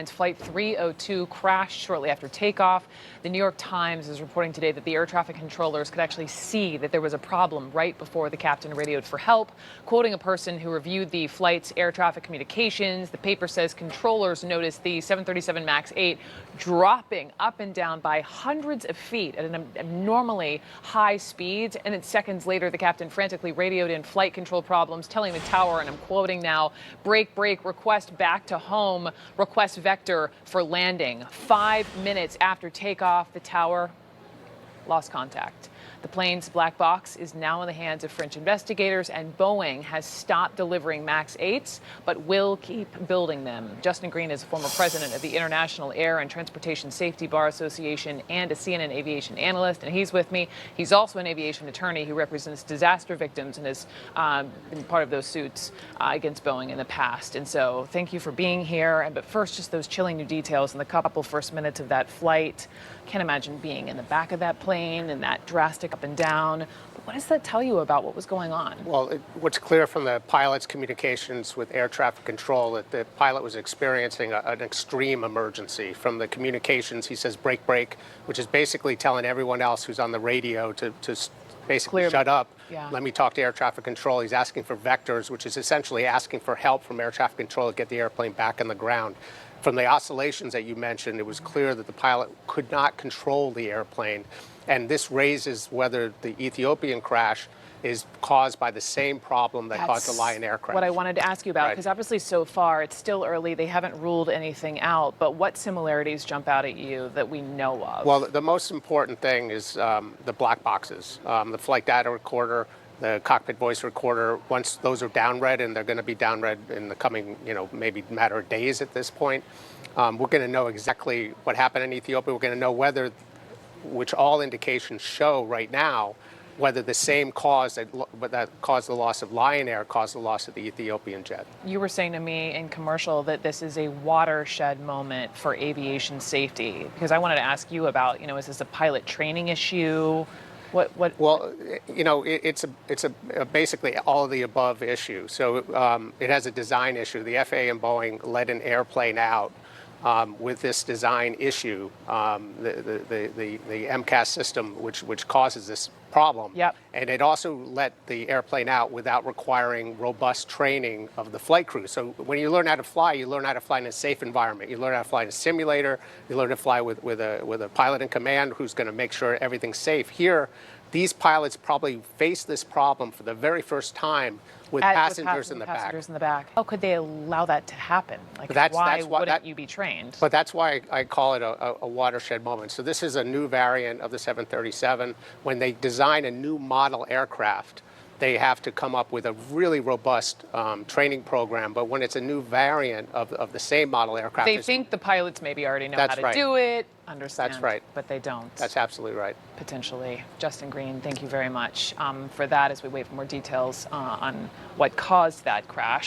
Flight 302 crashed shortly after takeoff. The New York Times is reporting today that the air traffic controllers could actually see that there was a problem right before the captain radioed for help. Quoting a person who reviewed the flight's air traffic communications, the paper says controllers noticed the 737 MAX 8 dropping up and down by hundreds of feet at an abnormally high speeds. And then seconds later, the captain frantically radioed in flight control problems, telling the tower, and I'm quoting now, break, request back to home, request vector for landing. 5 minutes after takeoff, the tower lost contact. The plane's black box is now in the hands of French investigators, and Boeing has stopped delivering MAX 8s, but will keep building them. Justin Green is a former president of the International Air and Transportation Safety Bar Association and a CNN aviation analyst, and he's with me. He's also an aviation attorney who represents disaster victims and has been part of those suits against Boeing in the past. And so thank you for being here. But first, just those chilling new details in the couple first minutes of that flight. Can't imagine being in the back of that plane and that drastic up and down. What does that tell you about what was going on? Well, what's clear from the pilot's communications with air traffic control that the pilot was experiencing an extreme emergency. From the communications, he says break, which is basically telling everyone else who's on the radio to basically shut up. Yeah. Let me talk to air traffic control. He's asking for vectors, which is essentially asking for help from air traffic control to get the airplane back on the ground. From the oscillations that you mentioned, it was clear that the pilot could not control the airplane. And this raises whether the Ethiopian crash is caused by the same problem that caused the Lion Air crash. What I wanted to ask you about, because obviously so far it's still early, they haven't ruled anything out, but what similarities jump out at you that we know of? Well, the most important thing is the black boxes, the flight data recorder, the cockpit voice recorder. Once those are downread, and they're going to be downread in the coming, maybe matter of days at this point, we're going to know exactly what happened in Ethiopia. We're going to know whether, which all indications show right now, whether the same cause that caused the loss of Lion Air caused the loss of the Ethiopian jet. You were saying to me in commercial that this is a watershed moment for aviation safety, because I wanted to ask you about, is this a pilot training issue? Well, it's basically all of the above issue. So it has a design issue. The FAA and Boeing let an airplane out with this design issue, the MCAS system, which causes this problem. Yep. And it also let the airplane out without requiring robust training of the flight crew. So when you learn how to fly, you learn how to fly in a safe environment. You learn how to fly in a simulator. You learn to fly with a pilot in command who's going to make sure everything's safe. Here, these pilots probably face this problem for the very first time with passengers in the back. How could they allow that to happen? Why wouldn't you be trained? But that's why I call it a watershed moment. So this is a new variant of the 737. When they design a new model aircraft, they have to come up with a really robust training program. But when it's a new variant of the same model aircraft, they think the pilots maybe already know how to do it. Understand. That's right. But they don't. That's absolutely right. Potentially. Justin Green, thank you very much for that as we wait for more details on what caused that crash.